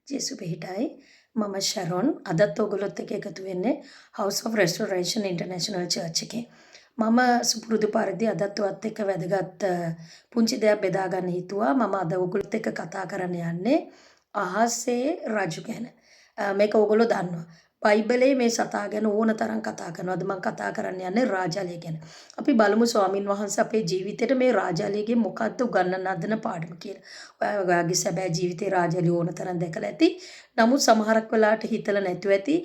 ජේසු පිහිටයි මම ශරොන් අදත් ඔයගොල්ලොත් එක්ක එකතු වෙන්නේ House of Restoration International Church එකේ. මම සුපුරුදු පරිදි අදත් ඔයත් එක්ක වැදගත් පුංචි දෙයක් බෙදා ගන්න හිතුවා. මම අද ඔයගොල්ලොත් එක්ක කතා කරන්න යන්නේ අහසේ රජු ගැන. මේක ඔයගොල්ලෝ දන්නවා. බයිබලයේ මේ සතා ගැන ඕන තරම් කතා කරනවා. අද මම කතා කරන්න යන්නේ රාජාලිය ගැන. අපි බලමු ස්වාමින් වහන්සේ අපේ ජීවිතේට මේ රාජාලියගේ මොකද්ද උගන්වන්න හදන පාඩම කියලා. ඔයාගේ සැබෑ ජීවිතේ රාජාලිය ඕන තරම් දැකලා ඇති. නමුත් සමහරක් වෙලාවට හිතලා නැතුව ඇති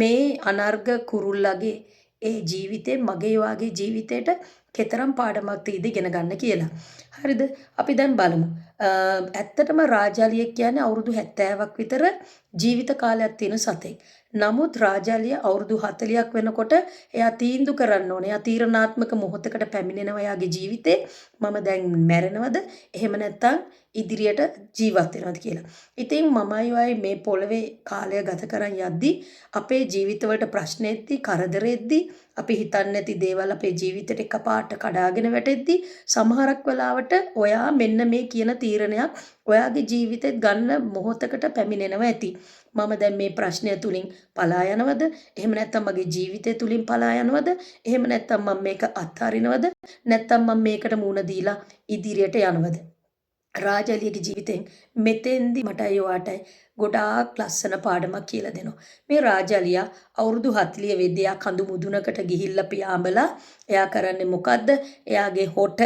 මේ අනර්ග කුරුල්ලගේ ඒ ජීවිතේ මගේ වාගේ ජීවිතේට කෙතරම් පාඩමක් තියෙද ඉගෙන ගන්න කියලා. හරිද? අපි දැන් බලමු. ඇත්තටම රාජාලිය කියන්නේ අවුරුදු 70ක් විතර ජීවිත කාලයක් තියෙන සතෙක්. නමුත් රාජාලිය අවුරුදු 40ක් වෙනකොට එයා තීන්දුව කරන්න ඕනේ. එයා තීරණාත්මක මොහොතකට පැමිණෙනවා එයාගේ ජීවිතේ. මම දැන් මැරෙනවද? එහෙම නැත්නම් ඉදිරියට ජීවත් වෙනවද කියලා. ඉතින් මමයි වයි මේ පොළවේ කාලය ගත කරන් යද්දි අපේ ජීවිතවලට ප්‍රශ්න එද්දි, කරදර එද්දි, අපි හිතන්නේ නැති දේවල් අපේ ජීවිතේට එකපාරට කඩාගෙන වැටෙද්දි සමහරක් වෙලාවට ඔයා මෙන්න මේ කියන තීරණයක් ඔයාගේ ජීවිතෙත් ගන්න මොහොතකට පැමිණෙනවා ඇති. මම දැන් මේ ප්‍රශ්නය තුලින් පලා යනවද? එහෙම නැත්නම් මගේ ජීවිතය තුලින් පලා යනවද? එහෙම නැත්නම් මම මේක අත්හරිනවද? නැත්නම් මම මේකට මුහුණ දීලා ඉදිරියට යනවද? රාජාලියගේ ජීවිතෙන් මෙතෙන්දි මටයි ඔයාටයි ගොඩාක් ලස්සන පාඩමක් කියලා දෙනවා. මේ රාජාලියා අවුරුදු 40 වෙද්දී එයා කඳු මුදුනකට ගිහිල්ලා පියාඹලා එයා කරන්නේ මොකද්ද? එයාගේ හොට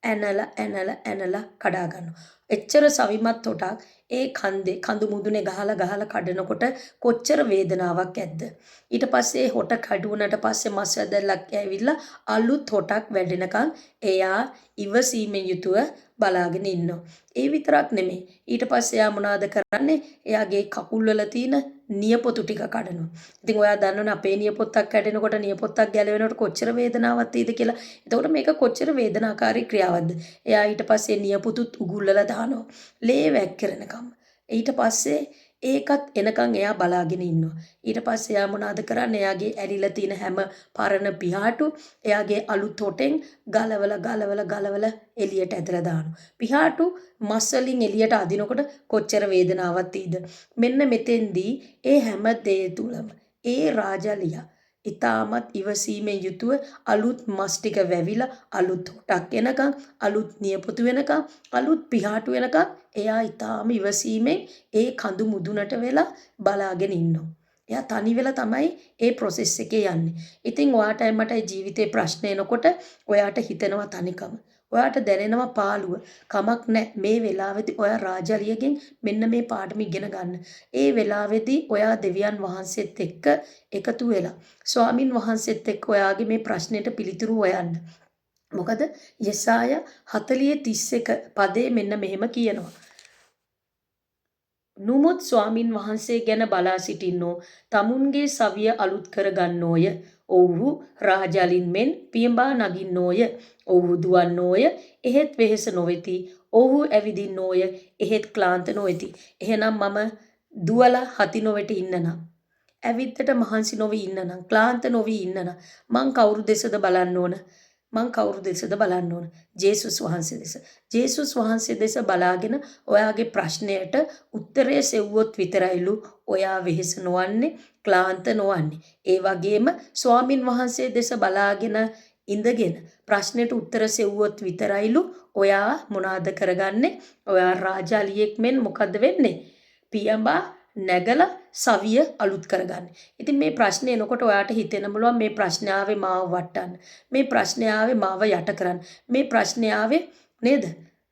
ඇනලා කඩා ගන්නවා. එච්චර සවිමත් හොටක් ඒ කන්දේ කඳු මුදුනේ ගහලා කඩනකොට කොච්චර වේදනාවක් ඇද්ද? ඊට පස්සේ හොට කඩුවනට පස්සේ මස් ඇදල්ලක් ඇවිල්ලා අලුත් හොටක් වැඩෙනකන් එයා ඉවසීමෙන් යුතුව බලාගෙන ඉන්නවා. ඒ විතරක් නෙමෙයි. ඊට පස්සේ එයා මොනවද කරන්නේ? එයාගේ කකුල් වල තියෙන නියපොතු ටික කඩනවා. ඉතින් ඔයා දන්නවනේ අපේ නියපොත්තක් කැඩෙනකොට නියපොත්තක් ගැලවෙනකොට කොච්චර වේදනාවක් තියෙද කියලා. එතකොට මේක කොච්චර වේදනාකාරී ක්‍රියාවක්ද? එයා ඊට පස්සේ නියපොතුත් උගුල්ලලා දානවා. ලේ වැක්කිරෙනකම්. ඊට පස්සේ ඒකත් එනකන් එයා බලාගෙන ඉන්නවා. ඊට පස්සේ එයා මොනවද කරන්නේ? එයාගේ ඇලිලා තියෙන හැම පරණ පිහාටු එයාගේ අලුත් හොටෙන් ගලවලා එළියට ඇදලා දානවා. පිහාටු මස් වලින් එළියට අදිනකොට කොච්චර වේදනාවක් තියෙද? මෙන්න මෙතෙන්දී ඒ හැම දේ තුලම ඒ රාජාලියා ඊටමත් ඉවසීමෙන් යුතුව අලුත් මස් ටික වැවිලා අලුත් හොටක් එනකන් අලුත් නියපොතු වෙනකන් අලුත් පිහාටු වෙනකන් එයා ඊටාම ඉවසීමෙන් ඒ කඳු මුදුනට වෙලා බලාගෙන ඉන්නවා. එයා තනි වෙලා තමයි ඒ process එකේ යන්නේ. ඉතින් ඔයාටයි මටයි ජීවිතේ ප්‍රශ්න එනකොට ඔයාට හිතෙනවා තනිකම. ඔයාට දැනෙනවා පාළුව. කමක් නැහැ. මේ වෙලාවේදී ඔයා රාජාලියගෙන් මෙන්න මේ පාඩම ඉගෙන ගන්න. ඒ වෙලාවේදී ඔයා දෙවියන් වහන්සේත් එක්ක එකතු වෙලා ස්වාමින් වහන්සේත් එක්ක ඔයාගේ මේ ප්‍රශ්නෙට පිළිතුරු හොයන්න. මොකද යෙසාය 40:31 පදේ මෙන්න මෙහෙම කියනවා. නුමුත් ස්වාමින් වහන්සේ ගැන බලා සිටින්නෝ තමුන්ගේ සවිය අලුත් කර ගන්නෝය. ඔව්හු රාජාලින් මෙන් පියඹා නගින්නෝය. ඔව්හු දුවන්නෝය. එහෙත් වෙහෙස නොවේති. ඔව්හු ඇවිදින්නෝය. එහෙත් ක්ලාන්ත නොවේති. එහෙනම් මම දුවලා හති නොවෙට ඉන්නනම් ඇවිද්දට මහන්සි නොවි ඉන්නනම් ක්ලාන්ත නොවි ඉන්නනම් මං කවුරු දෙසද බලන්න ඕන? ජේසුස් වහන්සේ දෙස. ජේසුස් වහන්සේ දෙස බලාගෙන ඔයාගේ ප්‍රශ්නයට උත්තරය සෙව්වොත් විතරයිලු ඔයා වෙහෙස නොවන්නේ, ක්ලාන්ත නොවන්නේ. ඒ වගේම ස්වාමින් වහන්සේ දෙස බලාගෙන ඉඳගෙන ප්‍රශ්නෙට උත්තර සෙව්වොත් විතරයිලු ඔයා මොනවාද කරගන්නේ? ඔයා රාජාලියෙක් මෙන් මොකද්ද වෙන්නේ? පියඹා නැගලා සවිය අලුත් කරගන්න. ඉතින් මේ ප්‍රශ්නේ එනකොට ඔයාට හිතෙන්න බලවන් මේ ප්‍රශ්නේ ආවේ මාව වටන්න. මේ ප්‍රශ්නේ ආවේ මාව යට කරන්න. මේ ප්‍රශ්නේ ආවේ නේද?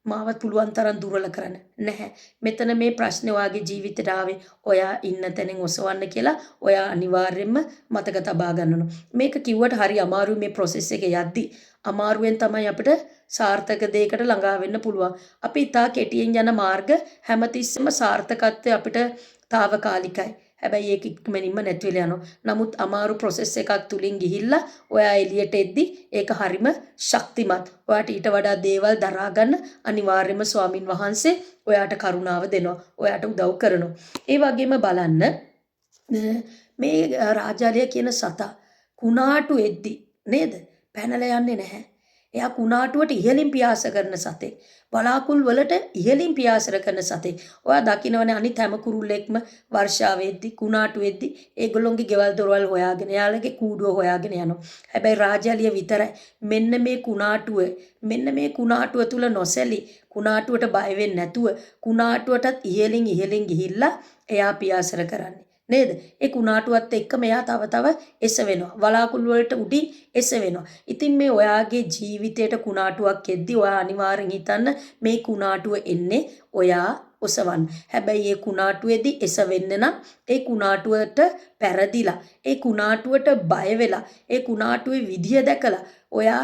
මාව පුළුවන් තරම් දුර්වල කරන්න. නැහැ. මෙතන මේ ප්‍රශ්නේ ඔයාගේ ජීවිතේට ආවේ ඔයා ඉන්න තැනින් ඔසවන්න කියලා ඔයා අනිවාර්යයෙන්ම මතක තබා ගන්න ඕන. මේක කිව්වට හරි අමාරුයි මේ process එක යද්දි. අමාරුවෙන් තමයි අපිට සාර්ථක දෙයකට ළඟා වෙන්න පුළුවන්. අපි ඉතා කෙටියෙන් යන මාර්ග හැමතිස්සෙම සාර්ථකත්වය අපිට తాවකාලිකයි. හැබැයි ඒක ඉක්මනින්ම නැති වෙලා යනවා. නමුත් අමාරු process එකක් තුලින් ගිහිල්ලා ඔයා එළියට එද්දි ඒක හරිම ශක්තිමත්. ඔයාට ඊට වඩා දේවල් දරා ගන්න අනිවාර්යයෙන්ම ස්වාමින් වහන්සේ ඔයාට කරුණාව දෙනවා. ඔයාට උදව් කරනවා. ඒ වගේම බලන්න මේ රාජාලිය කියන සතා කුණාටු එද්දි නේද? පැනලා යන්නේ නැහැ. එයා කුණාටුවට ඉහළින් පියාස කරන සතෙක්. බලාකුල් වලට ඉහළින් පියාසර කරන සතෙක්. ඔයා දකින්නවනේ අනිත් හැම කුරුල්ලෙක්ම වර්ෂාවෙද්දි කුණාටු වෙද්දි ඒගොල්ලොන්ගේ ගෙවල් දොරවල් හොයාගෙන යාළගේ කූඩුව හොයාගෙන යනවා. හැබැයි රාජාලිය විතරයි මෙන්න මේ කුණාටුව තුල නොසැලී කුණාටුවට බය වෙන්නේ නැතුව කුණාටුවටත් ඉහළින් ගිහිල්ලා එයා පියාසර කරන්නේ. නේද? ඒ කුණාටුවත් එක්කම එයා තව එස වෙනවා. වලාකුළු වලට උඩින් එස වෙනවා. ඉතින් මේ ඔයාගේ ජීවිතේට කුණාටුවක් එද්දි ඔයා අනිවාර්යෙන් හිතන්න මේ කුණාටුව එන්නේ ඔයා ඔසවන්න. හැබැයි ඒ කුණාටුවේදී එස වෙන්න නම් ඒ කුණාටුවට පෙරදිලා, ඒ කුණාටුවට බය වෙලා, ඒ කුණාටුවේ විදිය දැකලා ඔයා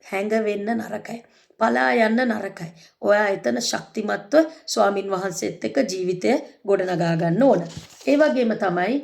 හැංගවෙන්න නරකයි. පලා යන්න නරකයි. ඔයා එතන ශක්තිමත්ව ස්වාමින් වහන්සේත් එක්ක ජීවිතය ගොඩනගා ගන්න ඕන. ඒ වගේම තමයි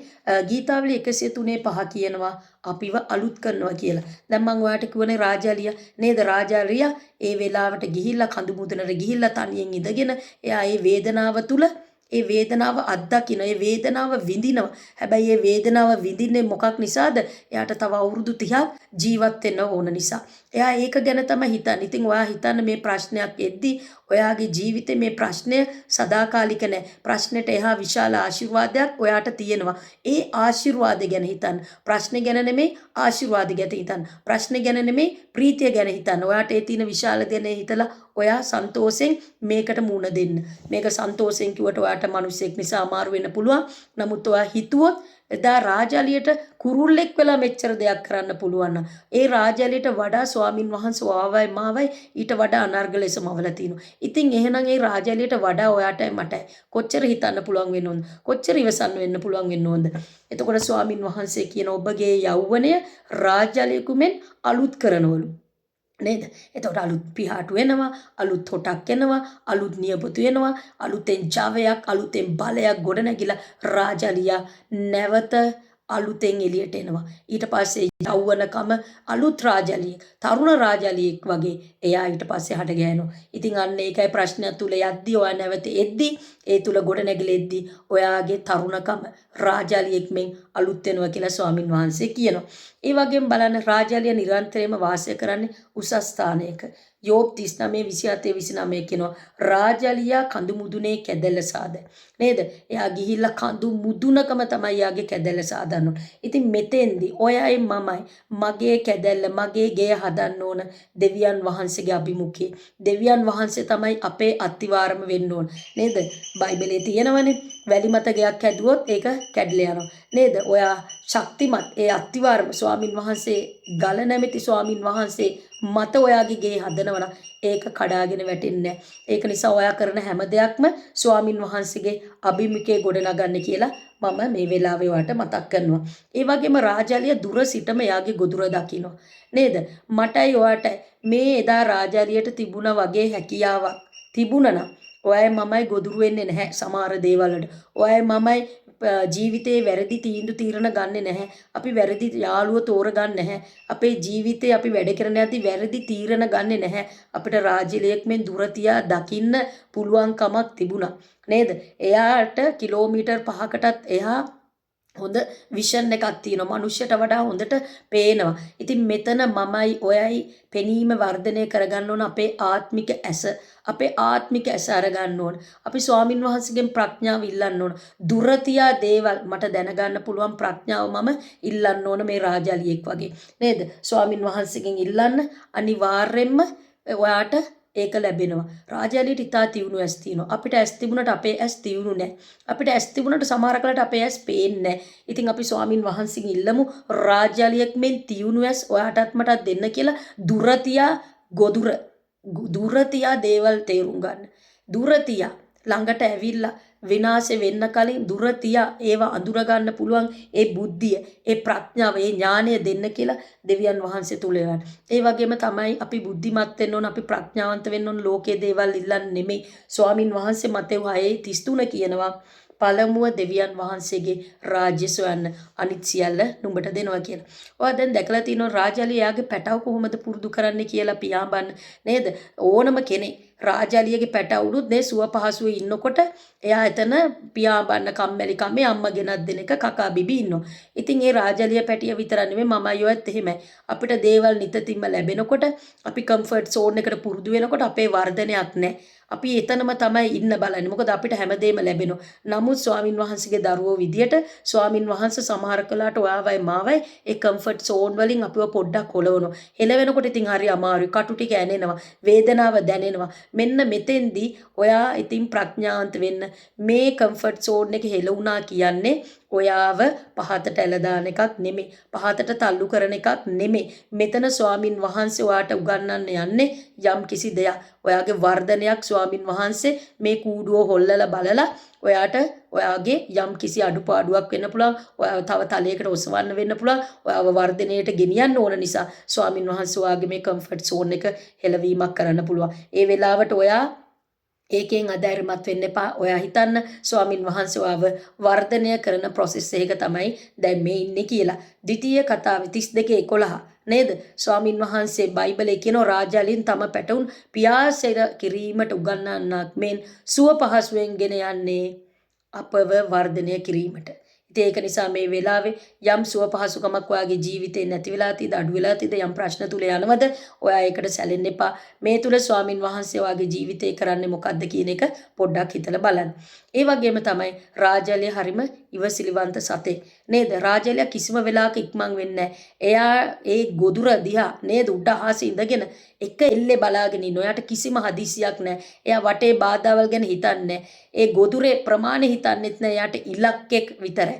ගීතාවලි 103:5 කියනවා අපිව අලුත් කරනවා කියලා. දැන් මම ඔයාලට කියවනේ රාජාලියා නේද? රාජාලියා ඒ වෙලාවට ගිහිල්ලා කඳු මුදුනට ගිහිල්ලා තනියෙන් ඉඳගෙන එයා ඒ වේදනාව තුල ඒ වේදනාව අත්දකින්න, ඒ වේදනාව විඳිනවා. හැබැයි ඒ වේදනාව විඳින්නේ මොකක් නිසාද? එයාට තව අවුරුදු 30ක් ජීවත් වෙන්න ඕන නිසා. එයා ඒක ගැන තමයි හිතන්නේ. ඉතින් ඔයා හිතන්න මේ ප්‍රශ්නයක් එද්දි ඔයාගේ ජීවිතේ මේ ප්‍රශ්නය සදාකාලික නැහැ. ප්‍රශ්නෙට එහා විශාල ආශිර්වාදයක් ඔයාට තියෙනවා. ඒ ආශිර්වාදය ගැන හිතන්න. ප්‍රශ්නේ ගැන නෙමෙයි ආශිර්වාදය ගැන හිතන්න. ප්‍රශ්නේ ගැන නෙමෙයි ප්‍රීතිය ගැන හිතන්න. ඔයාට ඒ තියෙන විශාල දෙන හිතලා ඔයා සන්තෝෂෙන් මේකට මුණ දෙන්න. මේක සන්තෝෂෙන් කිව්වට ඔයාට මිනිස්සෙක් නිසා අමාරු වෙන්න පුළුවන්. නමුත් ඔයා හිතුවොත් එදා රාජාලියට කුරුල්ලෙක් වෙලා මෙච්චර දෙයක් කරන්න පුළුවන් නම් ඒ රාජාලියට වඩා ස්වාමින් වහන්සේ ආවයි මාවයි ඊට වඩා අනර්ග ලෙස මවලා තිනවා. ඉතින් එහෙනම් ඒ රාජාලියට වඩා ඔයාටයි මටයි කොච්චර හිතන්න පුළුවන් වෙන්න ඕනද? කොච්චර ඉවසන්න වෙන්න පුළුවන් වෙන්න ඕනද? එතකොට ස්වාමින් වහන්සේ කියන ඔබගේ යෞවනය රාජාලියකුමෙන් අලුත් කරනවලු. නේද? එතකොට අලුත් පිහාටු එනවා, අලුත් හොටක් එනවා, අලුත් නියපොතු එනවා, අලුතෙන් ජවයක්, අලුතෙන් බලයක් ගොඩනැගිලා රාජාලියා නැවත අලුතෙන් එළියට එනවා. ඊට පස්සේ යෞවනකම අලුත් රාජාලියෙක්, තරුණ රාජාලියෙක් වගේ එයා ඊට පස්සේ හට ගෑනවා. ඉතින් අන්න ඒකයි ප්‍රශ්නය තුල යද්දී ඔයා නැවත එද්දී ඒ තුල ගොඩනැගිලා එද්දී ඔයාගේ තරුණකම රාජාලියෙක් මෙන් අලුත් වෙනවා කියලා ස්වාමින් වහන්සේ කියනවා. ඒ වගේම බලන්න රාජාලිය නිරන්තරයෙන්ම වාසය කරන්නේ උසස් ස්ථානයක. යෝබ් 39:27-29 කියනවා රාජාලියා කඳු මුදුනේ කැදැල්ල සාද. නේද? එයා ගිහිල්ලා කඳු මුදුනකම තමයි යාගේ කැදැල්ල සාදන්න ඕන. ඉතින් මෙතෙන්දී ඔයයි මමයි මගේ කැදැල්ල මගේ ගෙය හදන්න ඕන දෙවියන් වහන්සේගේ අභිමුඛයේ. දෙවියන් වහන්සේ තමයි අපේ අත්තිවාරම වෙන්න ඕන. නේද? බයිබලයේ තියෙනවනේ වැලි මත ගයක් හැදුවොත් ඒක කැඩලා යනවා. නේද? ඔයා ශක්තිමත් ඒ අත්තිවාරම ස්වාමින් වහන්සේ ගල නැමැති ස්වාමින් වහන්සේ මත ඔයාගේ ගේ හදනවනම් ඒක කඩාගෙන වැටෙන්නේ නැහැ. ඒක නිසා ඔයා කරන හැම දෙයක්ම ස්වාමින් වහන්සේගේ අභිමුඛයේ ගොඩනගන්න කියලා මම මේ වෙලාවේ ඔයාලට මතක් කරනවා. ඒ වගේම රාජාලිය දුර සිටම යාගේ ගොදුර දකිනවා. නේද? මටයි ඔයාටයි මේ එදා රාජාලියට තිබුණා වගේ හැකියාවක් තිබුණා නම් ඔයයි මමයි ගොදුරු වෙන්නේ නැහැ සමහර දේවල් වලට. ඔයයි මමයි ජීවිතේ වැරදි තීරණ ගන්නෙ නැහැ. අපි වැරදි යාළුවෝ තෝරගන්නේ නැහැ. අපේ ජීවිතේ අපි වැඩ කරන යද්දි වැරදි තීරණ ගන්නෙ නැහැ. අපිට රාජ්‍යලයක් මෙන් දුර තියා දකින්න පුළුවන්කමක් තිබුණා. නේද? එයාට කිලෝමීටර් 5කටත් එහා හොඳ විෂන් එකක් තියෙනවා. මනුෂ්‍යයට වඩා හොඳට පේනවා. ඉතින් මෙතන මමයි ඔයයි පෙනීම වර්ධනය කරගන්න ඕන අපේ ආත්මික ඇස. අපේ ආත්මික ඇස අරගන්න ඕන. අපි ස්වාමින් වහන්සේගෙන් ප්‍රඥාව ඉල්ලන්න ඕන. දුර තියා දේවල් මට දැනගන්න පුළුවන් ප්‍රඥාව මම ඉල්ලන්න ඕන මේ රාජාලියෙක් වගේ. නේද? ස්වාමින් වහන්සේගෙන් ඉල්ලන්න අනිවාර්යෙන්ම ඔයාට ඒක ලැබෙනවා. රාජාලියට ඉතා තියුණු ඇස් තියෙනවා. අපිට ඇස් තිබුණට අපේ ඇස් තියුණු නැහැ. අපිට ඇස් තිබුණට සමහර කලට අපේ ඇස් පේන්නේ නැහැ. ඉතින් අපි ස්වාමින් වහන්සේගෙන් ඉල්ලමු රාජාලියක් මෙන් තියුණු ඇස් ඔයාටත් මටත් දෙන්න කියලා දුර තියා ගොදුර දුර තියා දේවල් තේරුම් ගන්න. දුර තියා ළඟට ඇවිල්ලා විනාශ වෙන්න කලින් දුර තියා ඒවා අඳුර ගන්න පුළුවන් ඒ බුද්ධිය, ඒ ප්‍රඥාව, ඒ ඥානය දෙන්න කියලා දෙවියන් වහන්සේ තුල යන. ඒ වගේම තමයි අපි බුද්ධිමත් වෙන්න ඕන, අපි ප්‍රඥාවන්ත වෙන්න ඕන. ලෝකයේ දේවල් ඉල්ලන්න නෙමෙයි. ස්වාමින් වහන්සේ මතෙව් 6:33 කියනවා පළමුව දෙවියන් වහන්සේගේ රාජ්‍ය සොයන්න අනිත් සියල්ල නුඹට දෙනවා කියලා. ඔයා දැන් දැකලා තියෙනවා රාජාලිය යාගේ පැටව කොහොමද පුරුදු කරන්නේ කියලා පියාඹන්න නේද? ඕනම කෙනෙක් රාජාලියගේ පැටවුනුත් නේ සුව පහසුවේ ඉන්නකොට එයා එතන පියාඹන්න කම්මැලි කමේ අම්මා ගෙනත් දෙන එක කකා බිබී ඉන්නවා. ඉතින් ඒ රාජාලිය පැටිය විතර නෙමෙයි මම අයියොත් එහෙමයි. අපිට දේවල් නිතින්ම ලැබෙනකොට අපි කම්ෆර්ට් සෝන් එකට පුරුදු වෙනකොට අපේ වර්ධනයක් නැහැ. අපි එතනම තමයි ඉන්න බලන්නේ. මොකද අපිට හැමදේම ලැබෙනවා. නමුත් ස්වාමින් වහන්සේගේ දරුවෝ විදියට ස්වාමින් වහන්සේ සමහර කලාට ඔයාවයි මාවයි ඒ කම්ෆර්ට් සෝන් වලින් අපිව පොඩ්ඩක් හොලවනවා. හෙලවෙනකොට ඉතින් හරි අමාරුයි. කටු ටික ඇනෙනවා. වේදනාව දැනෙනවා. මෙන්න මෙතෙන්දී ඔයා ඉතින් ප්‍රඥාන්ත වෙන්න මේ කම්ෆර්ට් සෝන් එක හෙලුණා කියන්නේ ඔයාව පහතට ඇල දාන එකක් නෙමෙයි. පහතට තල්ලු කරන එකක් නෙමෙයි. මෙතන ස්වාමින් වහන්සේ ඔයාට උගන්වන්න යන්නේ යම් කිසි දෙයක්. ඔයාගේ වර්ධනයක් ස්වාමින් වහන්සේ මේ කූඩුව හොල්ලලා බලලා ඔයාට ඔයාගේ යම් කිසි අඩුපාඩුවක් වෙන්න පුළුවන්. ඔයාව තව තලයකට ඔසවන්න වෙන්න පුළුවන්. ඔයාව වර්ධනයට ගෙනියන්න ඕන නිසා ස්වාමින් වහන්සේ ඔයාගේ මේ කම්ෆර්ට් සෝන් එක හෙලවීමක් කරන්න පුළුවන්. ඒ වෙලාවට ඔයා ඒකෙන් අධෛර්යමත් වෙන්න එපා. ඔයා හිතන්න ස්වාමින් වහන්සේ ඔයාව වර්ධනය කරන process එක තමයි දැන් මේ ඉන්නේ කියලා. ද්විතීය කතාවේ 32:11 නේද? ස්වාමින් වහන්සේ බයිබලයේ කියන රාජාලින් තම පැටවුන් පියාසෙර කිරීමට උගන්වන්නක් මෙන් සුව පහසුවෙන් ගෙන යන්නේ අපව වර්ධනය කිරීමට. ඉතින් ඒක නිසා මේ වෙලාවේ යම් සුව පහසුකමක් ඔයාගේ ජීවිතේ නැති වෙලා තියෙද අඩු වෙලා තියෙද යම් ප්‍රශ්න තුල යනවද ඔයා ඒකට සැලෙන්න එපා. මේ තුල ස්වාමින් වහන්සේ ඔයාගේ ජීවිතේ කරන්නේ මොකද්ද කියන එක පොඩ්ඩක් හිතලා බලන්න. ඒ වගේම තමයි රාජාලිය හරිම ඉවසිලිවන්ත සතේ නේද? රාජාලිය කිසිම වෙලාවක ඉක්මන් වෙන්නේ නැහැ. එයා ඒ ගොදුර දිහා නේද උඩ අහසේ ඉඳගෙන එක එල්ලේ බලාගෙන ඉන්න. ඔයාට කිසිම හදිසියක් නැහැ. එයා වටේ බාධාවල් ගැන හිතන්නේ ඒ ගොදුරේ ප්‍රමාණය හිතන්නෙත් නැහැ. එයාට ඉලක්කයක් විතරයි.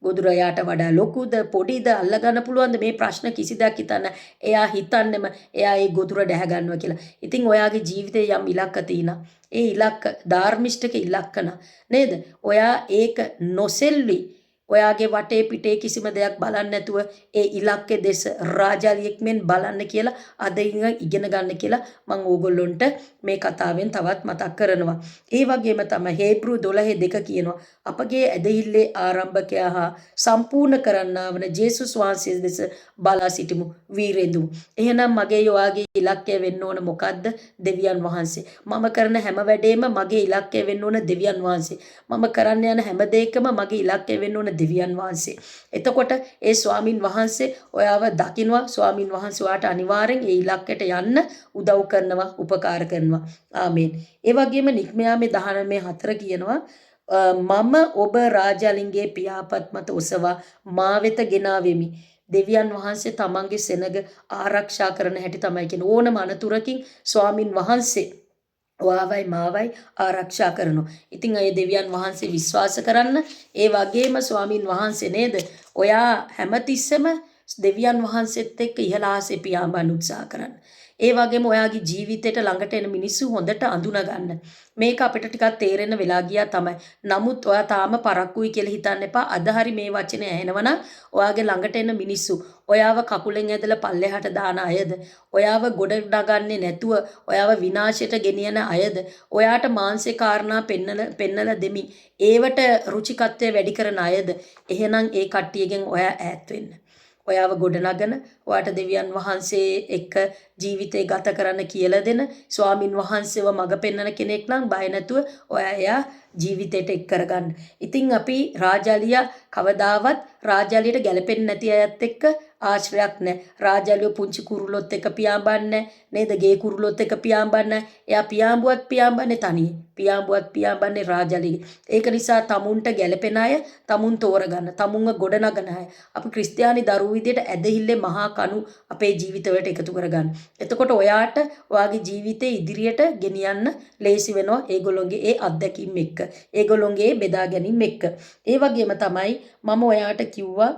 ගොදුර එයාට වඩා ලොකුද පොඩිද අල්ලගන්න පුළුවන්ද මේ ප්‍රශ්න කිසි දෙයක් හිතන්න. එයා හිතන්නෙම එයා ඒ ගොදුර දැහ ගන්නවා කියලා. ඉතින් ඔයාගේ ජීවිතේ යම් ඉලක්ක තියෙනවා. ඒ ඉලක්ක ධාර්මිෂ්ඨක ඉලක්කන නේද? ඔයා ඒක නොසෙල්වි ඔයාගේ වටේ පිටේ කිසිම දෙයක් බලන්න නැතුව ඒ ඉලක්කේ දෙස රාජාලියෙක් මෙන් බලන්න කියලා අද ඉගෙන ගන්න කියලා මම ඕගොල්ලොන්ට මේ කතාවෙන් තවත් මතක් කරනවා. ඒ වගේම තමයි හේබ්‍රු 12:2 කියනවා අපගේ ඇදහිල්ලේ ආරම්භකයා හා සම්පූර්ණ කරන්නා වන ජේසුස් වහන්සේ දෙස බලා සිටිමු වීරෙඳු. එහෙනම් මගේ ඔයාගේ ඉලක්කය වෙන්න ඕන මොකද්ද? දෙවියන් වහන්සේ. මම කරන හැම වැඩේම මගේ ඉලක්කය වෙන්න ඕන දෙවියන් වහන්සේ. මම කරන්න යන හැම දෙයකම මගේ ඉලක්කය වෙන්න ඕන දෙවියන් වහන්සේ. එතකොට ඒ ස්වාමින් වහන්සේ ඔයාව දකින්නවා. ස්වාමින් වහන්සේ ඔයාට අනිවාර්යෙන් ඒ ඉලක්කයට යන්න උදව් කරනවා, උපකාර කරනවා. ආමේන්. ඒ වගේම නික්මයාමේ 19:4 කියනවා මම ඔබ රාජාලින්ගේ පියාපත් මත ඔසවා මා වෙත ගෙනාවෙමි. දෙවියන් වහන්සේ තමන්ගේ සෙනග ආරක්ෂා කරන හැටි තමයි කියන ඕනම අනතුරකින් ස්වාමින් වහන්සේ ඔයාවයි මාවයි ආරක්ෂා කරනවා. ඉතින් අය දෙවියන් වහන්සේ විශ්වාස කරන්න. ඒ වගේම ස්වාමින් වහන්සේ නේද? ඔයා හැමතිස්සෙම දෙවියන් වහන්සේත් එක්ක ඉහළ ආසේ පියාඹන්න උත්සාහ කරන්න. ඒ වගේම ඔයාගේ ජීවිතේට ළඟට එන මිනිස්සු හොඳට අඳුන ගන්න. මේක අපිට ටිකක් තේරෙන්න වෙලා ගියා තමයි. නමුත් ඔයා තාම පරක්කුයි කියලා හිතන්න එපා. අද හරි මේ වචනේ ඇහෙනවනම් ඔයාගේ ළඟට එන මිනිස්සු ඔයාව කකුලෙන් ඇදලා පල්ලෙහාට දාන අයද, ඔයාව ගොඩ නගන්නේ නැතුව ඔයාව විනාශයට ගෙනියන අයද, ඔයාට මානසික කාරණා පෙන්නලා දෙමින් ඒවට රුචිකත්වය වැඩි කරන අයද, එහෙනම් ඒ කට්ටියගෙන් ඔයා ඈත් වෙන්න. ඔයාව ගොඩනගන ඔයාට දෙවියන් වහන්සේ එක්ක ජීවිතේ ගත කරන්න කියලා දෙන ස්වාමින් වහන්සේව මඟ පෙන්වන කෙනෙක් නම් බය නැතුව ඔයා එයා ජීවිතයට එක් කරගන්න. ඉතින් අපි රාජාලියා කවදාවත් රාජාලියට ගැලපෙන්නේ නැති අයත් එක්ක ආශ්‍රයක් නැහැ. රාජාලිය පුංචි කුරුල්ලොත් එක්ක පියාඹන්නේ නේද? ගේ කුරුල්ලොත් එක්ක පියාඹන්නේ. එයා පියාඹුවත් පියාඹන්නේ තනියෙන්. පියාඹුවත් පියාඹන්නේ රාජාලිය. ඒක නිසා තමුන්ට ගැලපෙන අය තමුන් තෝරගන්න. තමුන්ව ගොඩනගන අය. අපි ක්‍රිස්තියානි දරුවෝ විදියට ඇදහිල්ලේ මහා කණු අපේ ජීවිතවලට එකතු කරගන්න. එතකොට ඔයාට ඔයාගේ ජීවිතේ ඉදිරියට ගෙනියන්න ලේසි වෙනවා ඒගොල්ලොන්ගේ ඒ අත්දැකීම් එක්ක. ඒගොල්ලොන්ගේ බෙදා ගැනීම එක්ක. ඒ වගේම තමයි මම ඔයාට කිව්වා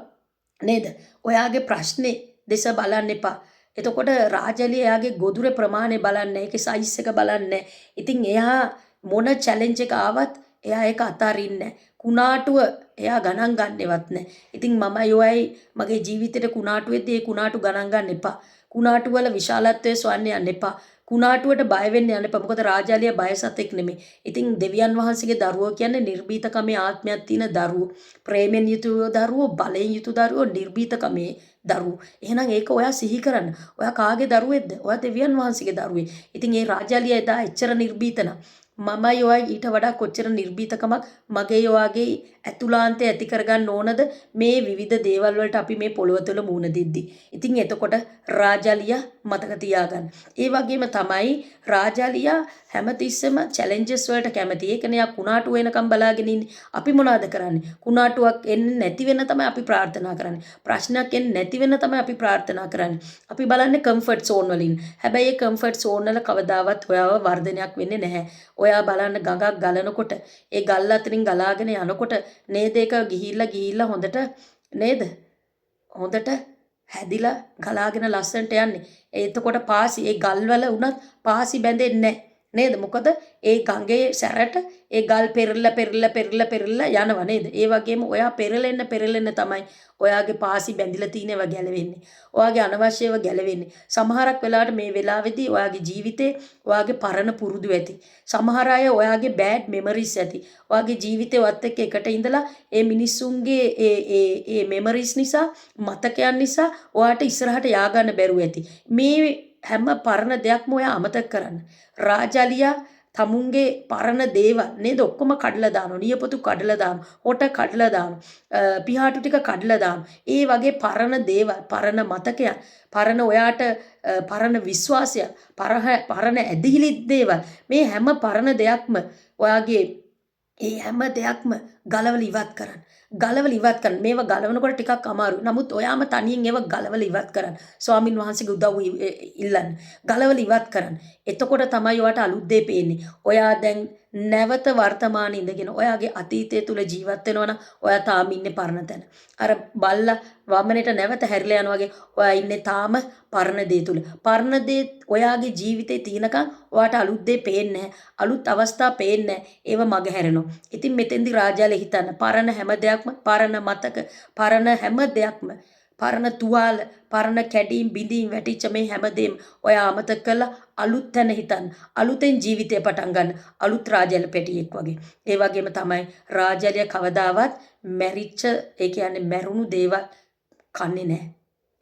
නේද? ඔයාගේ ප්‍රශ්නේ දෙස බලන්න එපා. එතකොට රාජාලිය එයාගේ ගොදුරේ ප්‍රමාණය බලන්නේ, ඒකේ සයිස් එක බලන්නේ. ඉතින් එයා මොන චැලෙන්ජ් එක ආවත් එයා ඒක අතාරින්නේ නැහැ. කුණාටුව එයා ගණන් ගන්නවත් නැහැ. ඉතින් මමයි ඔයයි මගේ ජීවිතේට කුණාටු වෙද්දී ඒ කුණාටු ගණන් ගන්න එපා. කුණාටු වල විශාලත්වය සොයන්න යන්න එපා. කුණාටුවට බය වෙන්න යන්න එපා. මොකද රාජාලිය බය සතෙක් නෙමෙයි. ඉතින් දෙවියන් වහන්සේගේ දරුවෝ කියන්නේ නිර්භීතකමේ ආත්මයක් තියෙන දරුවෝ. ප්‍රේමෙන් යුතු දරුවෝ, බලයෙන් යුතු දරුවෝ, නිර්භීතකමේ දරුවෝ. එහෙනම් ඒක ඔයා සිහි කරන්න. ඔයා කාගේ දරුවෙක්ද? ඔයා දෙවියන් වහන්සේගේ දරුවෙක්. ඉතින් ඒ රාජාලිය එදා එච්චර නිර්භීත නම් මමයි ඔයයි ඊට වඩා කොච්චර නිර්භීතකමක් මගේ ඔයාගේ ඇතුළාන්තය ඇති කරගන්න ඕනද මේ විවිධ දේවල් වලට අපි මේ පොළොව තුළ මුහුණ දෙද්දි. ඉතින් එතකොට රාජාලියා මතක තියාගන්න. ඒ වගේම තමයි රාජාලියා හැමතිස්සෙම චැලෙන්ජස් වලට කැමති. ඒකනේ යා කුණාටු වෙනකම් බලාගෙන ඉන්නේ. අපි මොනවද කරන්නේ? කුණාටුවක් එන්නේ නැති වෙන තමයි අපි ප්‍රාර්ථනා කරන්නේ. ප්‍රශ්නයක් එන්නේ නැති වෙන තමයි අපි ප්‍රාර්ථනා කරන්නේ. අපි බලන්නේ කම්ෆර්ට් සෝන් වලින්. හැබැයි ඒ කම්ෆර්ට් සෝන් වල කවදාවත් ඔයාව වර්ධනයක් වෙන්නේ නැහැ. ඔයා බලන්න ගඟක් ගලනකොට ඒ ගල් අතරින් ගලාගෙන යනකොට නේද ඒක ගිහිල්ලා හොඳට නේද? හොඳට හැදිලා ගලාගෙන ලස්සනට යන්නේ. එතකොට පාසි ඒ ගල්වල උනත් පාසි බැඳෙන්නේ නැහැ. නේද? මොකද ඒ ගඟේ සැරට ඒ ගල් පෙරලා යනවා නේද? ඒ වගේම ඔයා පෙරලෙන්න තමයි ඔයාගේ පාසි බැඳිලා තියෙනව ගැලවෙන්නේ. ඔයාගේ අනවශ්‍යව ගැලවෙන්නේ. සමහරක් වෙලාවට මේ වෙලාවේදී ඔයාගේ ජීවිතේ ඔයාගේ පරණ පුරුදු ඇති. සමහර අය ඔයාගේ බෑඩ් මෙමරිස් ඇති. ඔයාගේ ජීවිතේ වත් එක්ක එකට ඉඳලා ඒ මිනිස්සුන්ගේ ඒ මෙමරිස් නිසා මතකයන් නිසා ඔයාට ඉස්සරහට යා ගන්න බැරුව ඇති. මේ හැම පරණ දෙයක්ම ඔයා අමතක කරන්න. රාජාලියා තමුන්ගේ පරණ දේවල් නේද ඔක්කොම කඩලා දානවා. නියපොතු කඩලා දානවා. හොට කඩලා දානවා. පිහාටු ටික කඩලා දානවා. ඒ වගේ පරණ දේවල්, පරණ මතකයන්, පරණ ඔයාට පරණ විශ්වාසය, පරණ ඇදහිලි දේවල් මේ හැම පරණ දෙයක්ම ඔයාගේ ඒ හැම දෙයක්ම ගලවලා ඉවත් කරන්න. ගලවලා ඉවත් කරන්න. මේවා ගලවනකොට ටිකක් අමාරුයි. නමුත් ඔයාම තනියෙන් ඒවා ගලවලා ඉවත් කරන්න. ස්වාමින් වහන්සේගේ උදව් ඉල්ලන්න. ගලවලා ඉවත් කරන්න. එතකොට තමයි ඔයාට අලුත් දේ පේන්නේ. ඔයා දැන් නැවත වර්තමානයේ ඉඳගෙන ඔයාගේ අතීතය තුල ජීවත් වෙනවා නම් ඔයා තාම ඉන්නේ පරණ තැන. අර බල්ලා වමනේට නැවත හැරිලා යනවා වගේ ඔයා ඉන්නේ තාම පරණ දේ තුල. පරණ දේ ඔයාගේ ජීවිතේ තියෙනකන් ඔයාට අලුත් දේ පේන්නේ නැහැ. අලුත් අවස්ථා පේන්නේ නැහැ. ඒව මග හැරෙනවා. ඉතින් මෙතෙන්දි රාජාලේ හිතන්න පරණ හැම දෙයක්ම පරණ මතක පරණ හැම දෙයක්ම පරණ තුවාල පරණ කැඩීම් බිඳීම් වැටිච්ච මේ හැමදේම ඔයා අමතක කරලා අලුත් තැන හිතන්න. අලුතෙන් ජීවිතය පටන් ගන්න. අලුත් රාජාල පැටියෙක් වගේ. ඒ වගේම තමයි රාජාලිය කවදාවත් මැරිච්ච ඒ කියන්නේ මැරුණු දේවල් කන්නේ නැහැ.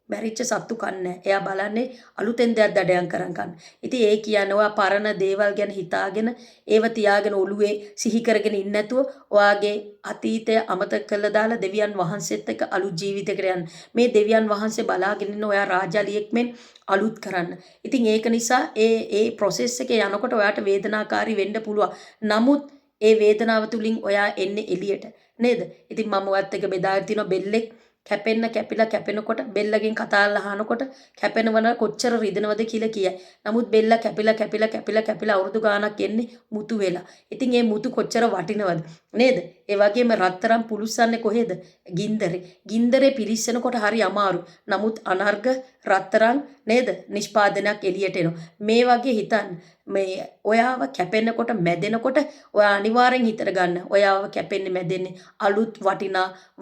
මැරිච්ච සත්තු කන්නේ නැහැ. එයා බලන්නේ අලුතෙන් දෙයක් දඩයන් කරන් ගන්න. ඉතින් ඒ කියන්නේ ඔයා පරණ දේවල් ගැන හිතාගෙන ඒව තියාගෙන ඔළුවේ සිහි කරගෙන ඉන්නේ නැතුව ඔයාගේ අතීතය අමතක කරලා දාලා දෙවියන් වහන්සේත් එක්ක අලුත් ජීවිතයකට යන්න. මේ දෙවියන් වහන්සේ බලාගෙන ඉන්න ඔයා රාජාලියෙක් මෙන් අලුත් කරන්න. ඉතින් ඒක නිසා ඒ process එකේ යනකොට ඔයාට වේදනාකාරී වෙන්න පුළුවන්. නමුත් ඒ වේදනාව තුලින් ඔයා එන්නේ එළියට. නේද? ඉතින් මම ඔයත් එක්ක බෙදාගෙන තිනවා බෙල්ලෙක් කැපෙනකොට බෙල්ලගෙන් කතාලා අහනකොට කැපෙනවන කොච්චර රිදෙනවද කියලා කියයි. නමුත් බෙල්ල කැපිලා අවුරුදු ගාණක් එන්නේ මුතු වෙලා. ඉතින් මේ මුතු කොච්චර වටිනවද නේද? ඒ වගේම රත්තරන් පුලුස්සන්නේ කොහෙද? ගින්දරේ. ගින්දරේ පිරිස්සනකොට හරි අමාරු. නමුත් අනර්ග රත්තරන් නේද? නිෂ්පාදනයක් එළියට එනවා. මේ වගේ හිතන්න. මේ ඔයාව කැපෙනකොට මැදෙනකොට ඔයා අනිවාර්යෙන් හිතර ගන්න. ඔයාව කැපෙන්නේ මැදෙන්නේ අලුත්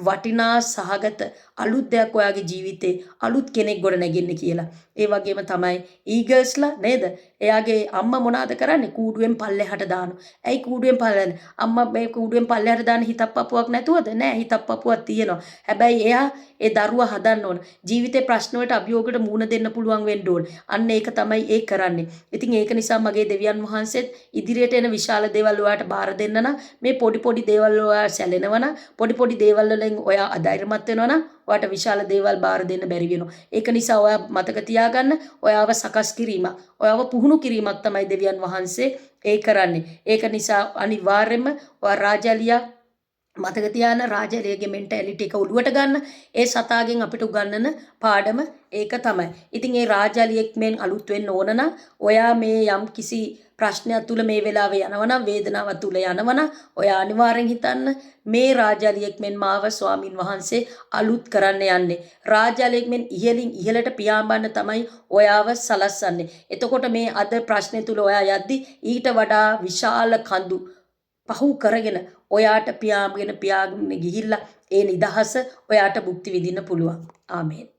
වටිනා සහගත අලුත් දෙයක් ඔයාගේ ජීවිතේ අලුත් කෙනෙක් ගොඩ නැගෙන්නේ කියලා. ඒ වගේම තමයි ඊගල්ස්ලා නේද? එයාගේ අම්මා මොනවාද කරන්නේ? කූඩුවෙන් පල්ලෙහාට දානවා. ඇයි කූඩුවෙන් පල්ලෙහාට? අම්මා මේ කූඩුවෙන් පල්ලෙහාට දාන හිතක් පපුවක් නැතුවද? නෑ හිතක් පපුවක් තියෙනවා. හැබැයි එයා ඒ දරුවා හදන්න ඕන. ජීවිතේ ප්‍රශ්න වලට අභියෝගකට මුහුණ දෙන්න පුළුවන් වෙන්න ඕන. අන්න ඒක තමයි ඒ කරන්නේ. ඉතින් ඒක නිසා මගේ දෙවියන් වහන්සේත් ඉදිරියට එන විශාල දේවල් ඔයාට බාර දෙන්න නම් මේ පොඩි දේවල් ඔයා සැලෙනවා නම් පොඩි දේවල් වලින් ඔයා අධෛර්යමත් වෙනවා නම් ඔයාට විශාල දේවල් බාර දෙන්න බැරි වෙනවා. ඒක නිසා ඔයා මතක තියාගන්න ඔයාව සකස් කිරීම, ඔයාව පුහුණු කිරීමක් තමයි දෙවියන් වහන්සේ ඒ කරන්නේ. ඒක නිසා අනිවාර්යයෙන්ම ඔයා රාජාලියා මතක තියාගන්න රාජාලියගේ මෙන්ටැලිටි එක ඔළුවට ගන්න. ඒ සතාගෙන් අපිට උගන්වන පාඩම ඒක තමයි. ඉතින් ඒ රාජාලියෙක් මෙන් අලුත් වෙන්න ඕන නම් ඔයා මේ යම් කිසි ප්‍රශ්නයක් තුල මේ වෙලාවේ යනවනම් වේදනාව තුල යනවනම් ඔයා අනිවාර්යෙන් හිතන්න මේ රාජාලියෙක් මෙන් මාව ස්වාමින් වහන්සේ අලුත් කරන්න යන්නේ. රාජාලියෙක් මෙන් ඉහළින් ඉහළට පියාඹන්න තමයි ඔයාව සලස්සන්නේ. එතකොට මේ අද ප්‍රශ්නේ තුල ඔයා යද්දි ඊට වඩා විශාල කඳු පහු කරගෙන ඔයාට පියාඹගෙන ගිහිල්ලා ඒ නිදහස ඔයාට භුක්ති විඳින්න පුළුවන්. ආමේන්.